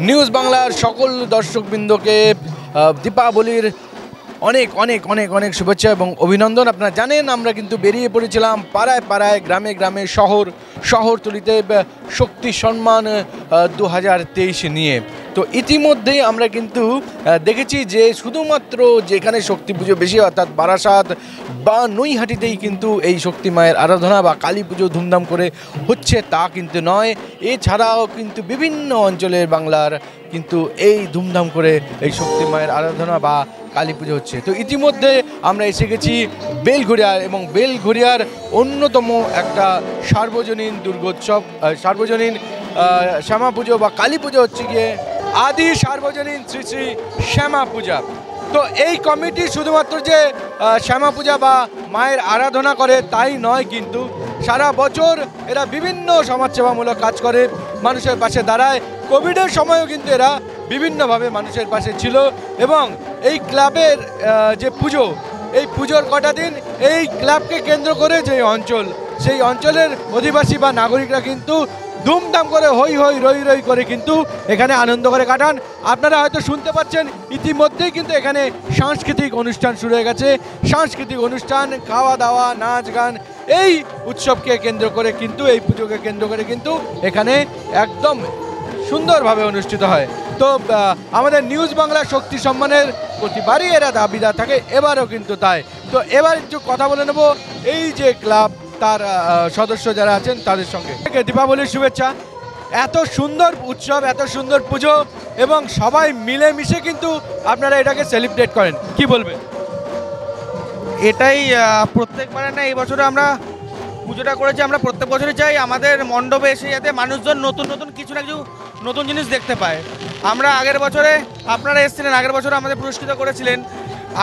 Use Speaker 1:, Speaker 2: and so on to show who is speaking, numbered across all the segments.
Speaker 1: News বাংলার সকল দর্শকবৃন্দকে দীপাবলির অনেক অনেক অনেক অনেক শুভেচ্ছা এবং অভিনন্দন। আপনারা জানেন আমরা কিন্তু বেরিয়ে পড়েছিলাম পাড়ায় পাড়ায় গ্রামে গ্রামে শহরতলিতে শক্তি সম্মান 2023 নিয়ে। তো ইতিমধ্যেই আমরা কিন্তু দেখেছি যে শুধুমাত্র যেখানে শক্তি পুজো বেশি অর্থাৎ বারাসাত বা নৈহাটিতেই কিন্তু এই শক্তি মায়ের আরাধনা বা কালী পুজো ধুমধাম করে হচ্ছে তা কিন্তু নয়, এছাড়াও কিন্তু বিভিন্ন অঞ্চলের বাংলার কিন্তু এই ধুমধাম করে এই শক্তি মায়ের আরাধনা বা কালী পুজো হচ্ছে। তো ইতিমধ্যে আমরা এসে গেছি বেলঘরিয়ার এবং বেলঘরিয়ার অন্যতম একটা সার্বজনীন দুর্গোৎসব সার্বজনীন শ্যামা পুজো বা কালী পুজো হচ্ছে গিয়ে আদি সার্বজনীন শ্রী শ্রী শ্যামা পূজা। তো এই কমিটি শুধুমাত্র যে শ্যামা পূজা বা মায়ের আরাধনা করে তাই নয়, কিন্তু সারা বছর এরা বিভিন্ন সমাজসেবামূলক কাজ করে, মানুষের পাশে দাঁড়ায়। কোভিডের সময়ও কিন্তু এরা বিভিন্নভাবে মানুষের পাশে ছিল এবং এই ক্লাবের যে পুজো, এই পুজোর কটা দিন এই ক্লাবকে কেন্দ্র করে যে অঞ্চল, সেই অঞ্চলের অধিবাসী বা নাগরিকরা কিন্তু ধুমধাম করে হই হই রই রই করে কিন্তু এখানে আনন্দ করে কাটান। আপনারা হয়তো শুনতে পাচ্ছেন ইতিমধ্যেই কিন্তু এখানে সাংস্কৃতিক অনুষ্ঠান শুরু হয়ে গেছে। সাংস্কৃতিক অনুষ্ঠান, খাওয়া দাওয়া, নাচ গান, এই উৎসবকে কেন্দ্র করে কিন্তু এই পুজোকে কেন্দ্র করে কিন্তু এখানে একদম সুন্দরভাবে অনুষ্ঠিত হয়। তো আমাদের নিউজ বাংলা শক্তি সম্মানের প্রতিবারই এরা দাবিদার থাকে, এবারও কিন্তু তাই। তো এবার একটু কথা বলে নেব এই যে ক্লাব তার সদস্য যারা আছেন তাদের সঙ্গে। দীপাবলির শুভেচ্ছা। এত সুন্দর উৎসব, এত সুন্দর পুজো এবং সবাই মিলেমিশে কিন্তু আপনারা এটাকে সেলিব্রেট করেন, কি বলবেন?
Speaker 2: এটাই প্রত্যেকবারে না, এই বছরে আমরা পুজোটা করেছি। আমরা প্রত্যেক বছরই চাই আমাদের মণ্ডপে এসে যাতে মানুষজন নতুন নতুন কিছু না কিছু নতুন জিনিস দেখতে পায়। আমরা আগের বছরে, আপনারা এসেছিলেন আগের বছরে আমাদের পুরস্কৃত করেছিলেন।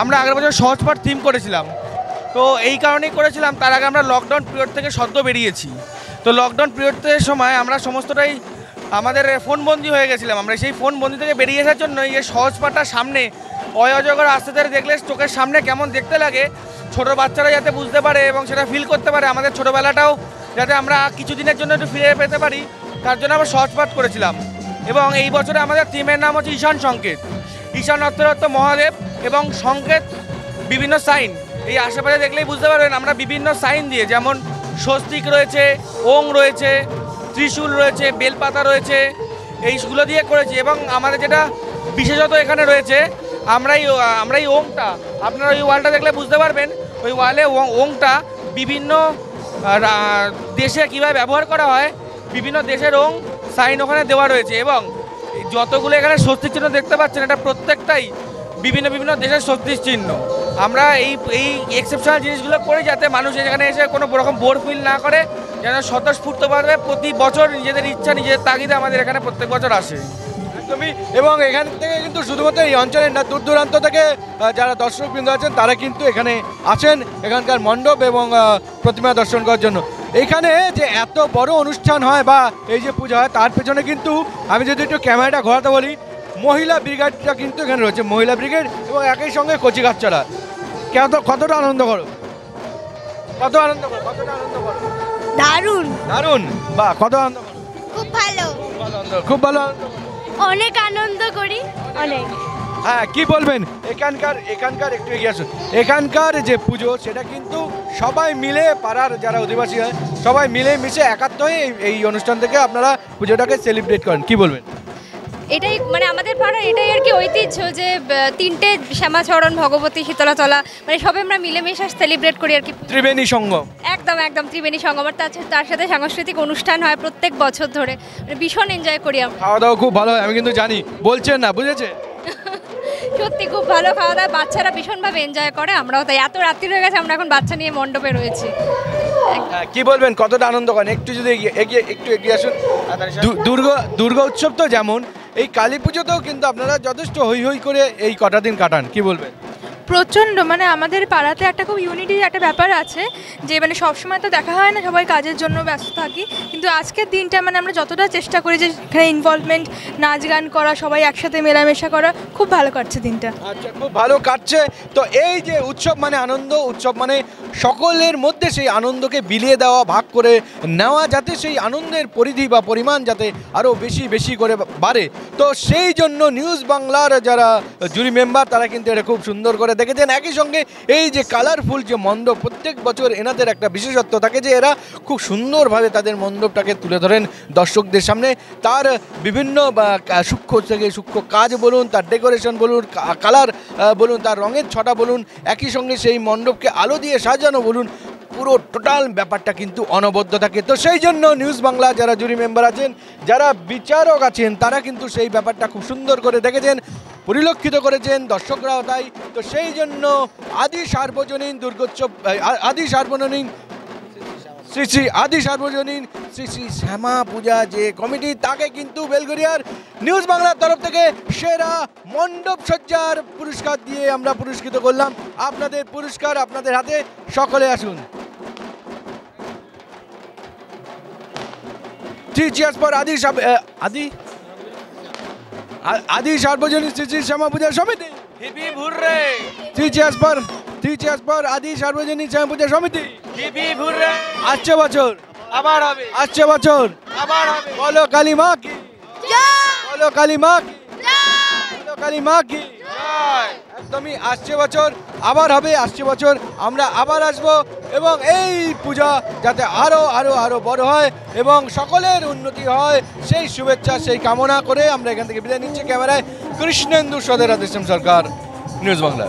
Speaker 2: আমরা আগের বছর সহজপাঠ থিম করেছিলাম, তো এই কারণেই করেছিলাম। তার আগে আমরা লকডাউন পিরিয়ড থেকে সদ্য বেরিয়েছি। তো লকডাউন পিরিয়ডের সময় আমরা সমস্তটাই আমাদের ফোনবন্দি হয়ে গেছিলাম। আমরা সেই ফোনবন্দি থেকে বেরিয়ে আসার জন্য এই সহজপাঠটার সামনে অজগর আসতে দেখলে চোখের সামনে কেমন দেখতে লাগে, ছোটো বাচ্চারা যাতে বুঝতে পারে এবং সেটা ফিল করতে পারে, আমাদের ছোটোবেলাটাও যাতে আমরা কিছুদিনের জন্য একটু ফিরে পেতে পারি, তার জন্য আমরা সহজপাঠ করেছিলাম। এবং এই বছরে আমাদের থিমের নাম হচ্ছে ঈশান সংকেত। ঈশান অর্থ মহাদেব এবং সংকেত বিভিন্ন সাইন। এই আশেপাশে দেখলেই বুঝতে পারবেন আমরা বিভিন্ন সাইন দিয়ে, যেমন স্বস্তিক রয়েছে, ওং রয়েছে, ত্রিশূল রয়েছে, বেলপাতা রয়েছে, এইগুলো দিয়ে করেছি। এবং আমাদের যেটা বিশেষত এখানে রয়েছে, আমরা এই ওংটা, আপনারা ওই ওয়ালটা দেখলে বুঝতে পারবেন, ওই ওয়ালে ওংটা বিভিন্ন দেশে কীভাবে ব্যবহার করা হয়, বিভিন্ন দেশের ওং সাইন ওখানে দেওয়া রয়েছে। এবং যতগুলো এখানে স্বস্তিক চিহ্ন দেখতে পাচ্ছেন, এটা প্রত্যেকটাই বিভিন্ন বিভিন্ন দেশের স্বস্তিক চিহ্ন। আমরা এই এক্সেপশনাল জিনিসগুলো করি যাতে মানুষ এখানে এসে কোনো রকম বোর ফিল না করে, যেন স্বতঃস্ফূর্তভাবে প্রতি বছর নিজেদের ইচ্ছা নিজেদের তাগিদে আমাদের এখানে প্রত্যেক বছর আসে।
Speaker 1: একদমই। এবং এখান থেকে কিন্তু শুধুমাত্র এই অঞ্চলের না, দূর দূরান্ত থেকে যারা দর্শকবৃন্দ আছেন তারা কিন্তু এখানে আসেন এখানকার মণ্ডপ এবং প্রতিমা দর্শন করার জন্য। এখানে যে এত বড় অনুষ্ঠান হয় বা এই যে পূজা হয়, তার পেছনে কিন্তু আমি যদি একটু ক্যামেরাটা ঘোরাতে বলি, মহিলা ব্রিগেডটা কিন্তু এখানে রয়েছে, মহিলা ব্রিগেড এবং একই সঙ্গে কচিকাচ্চারা। কতটা আনন্দ করো, কতটা আনন্দ করো?
Speaker 3: দারুণ
Speaker 1: দারুণ, বা কত আনন্দ করো?
Speaker 3: খুব ভালো,
Speaker 1: খুব ভালো আনন্দ,
Speaker 3: অনেক আনন্দ করি, অনেক।
Speaker 1: হ্যাঁ, কি বলবেন এখানকার একটু এগিয়ে আসুন। এখানকার যে পুজো সেটা কিন্তু সবাই মিলে, পাড়ার যারা অধিবাসী হয় সবাই মিলে মিশে একাত্ম হয়ে এই অনুষ্ঠান থেকে আপনারা পুজোটাকে সেলিব্রেট করেন, কি বলবেন?
Speaker 4: এটাই মানে আমাদের পাড়ার এটাই আর কি ঐতিহ্য যে তিনটে শ্যামাচরণ, ভগবতী, শীতলাতলা, মানে সবাই আমরা মিলেমিশে সেলিব্রেট করি আর কি।
Speaker 1: ত্রিবেণী সঙ্গম, একদম
Speaker 4: একদম ত্রিবেণী সঙ্গম। আর তার সাথে সাংস্কৃতিক অনুষ্ঠান হয় প্রত্যেক বছর ধরে, মানে ভীষণ এনজয় করি আমরা।
Speaker 1: খাওয়া দাওয়া খুব ভালো হয়, আমি কিন্তু জানি, বলছেন না, বুঝেছে?
Speaker 4: সত্যি খুব ভালো খাওয়া দাওয়া, বাচ্চারা ভীষণভাবে এনজয় করে, আমরাও তাই। এত রাত্রি হয়ে গেছে, আমরা এখন বাচ্চা নিয়ে মণ্ডপে রয়েছি।
Speaker 1: কি বলবেন, কতটা আনন্দ করেন? একটু যদি এগিয়ে আসুন। দুর্গা উৎসব তো যেমন, এই কালী পুজোতেও কিন্তু আপনারা যথেষ্ট হই হই করে এই কটা দিন কাটান, কি বলবেন?
Speaker 5: প্রচণ্ড, মানে আমাদের পাড়াতে একটা খুব ইউনিটির একটা ব্যাপার আছে যে মানে সবসময় তো দেখা হয় না, সবাই কাজের জন্য ব্যস্ত থাকি, কিন্তু আজকের দিনটা মানে আমরা যতটা চেষ্টা করি যে এখানে ইনভলভমেন্ট, নাচ গান করা, সবাই একসাথে মেলামেশা করা, খুব ভালো কাটছে দিনটা।
Speaker 1: আচ্ছা, খুব ভালো কাটছে। তো এই যে উৎসব মানে আনন্দ, উৎসব মানে সকলের মধ্যে সেই আনন্দকে বিলিয়ে দেওয়া, ভাগ করে নেওয়া, যাতে সেই আনন্দের পরিধি বা পরিমাণ যাতে আরও বেশি বেশি করে বাড়ে। তো সেই জন্য নিউজ বাংলার যারা জুরি মেম্বার তারা কিন্তু এটা খুব সুন্দর করে দেখেছেন। একই সঙ্গে এই যে কালারফুল যে মণ্ডপ, প্রত্যেক বছর এনাদের একটা বিশেষত্ব থাকে যে এরা খুব সুন্দরভাবে তাদের মণ্ডপটাকে তুলে ধরেন দর্শকদের সামনে। তার বিভিন্ন সূক্ষ্ম থেকে সূক্ষ্ম কাজ বলুন, তার ডেকোরেশন বলুন, কালার বলুন, তার রঙের ছটা বলুন, একই সঙ্গে সেই মণ্ডপকে আলো দিয়ে সাজানো বলুন, পুরো টোটাল ব্যাপারটা কিন্তু অনবদ্য থাকে। তো সেই জন্য নিউজ বাংলা যারা জুরি মেম্বার আছেন, যারা বিচারক আছেন, তারা কিন্তু সেই ব্যাপারটা খুব সুন্দর করে দেখেছেন, পরিলক্ষিত করেছেন, দর্শকরাও তাই। তো সেই জন্য আদি সার্বজনীন দুর্গোৎসব, আদি সার্বজনীন শ্রী শ্রী আদি সার্বজনীন শ্রী শ্রী শ্যামা পূজা যে কমিটি, তাকে কিন্তু বেলঘরিয়ার নিউজ বাংলার তরফ থেকে সেরা মণ্ডপ সজ্জার পুরস্কার দিয়ে আমরা পুরস্কৃত করলাম। আপনাদের পুরস্কার আপনাদের হাতে, সকলে আসুন। চিয়ার্স ফর আদি সার্বজনীন শ্রী শ্রী শ্যামা পূজা সমিতি। চিয়ার্স ফর আদি সার্বজনীন শ্যামা পূজা সমিতি। আসছে বছর
Speaker 2: আবার হবে,
Speaker 1: আসছে বছর
Speaker 2: আবার হবে।
Speaker 1: বলো কালী মা কি, বলো কালী মা কি, বলো কালী মা কি। একদমই আসছে বছর আবার হবে, আসছে বছর আমরা আবার আসব, এবং এই পূজা যাতে আরো আরো আরো বড় হয় এবং সকলের উন্নতি হয়, সেই শুভেচ্ছা সেই কামনা করে আমরা এখান থেকে বিদায় নিচ্ছি। ক্যামেরায় কৃষ্ণেন্দু সদের, আদেশম সরকার, নিউজ বাংলা।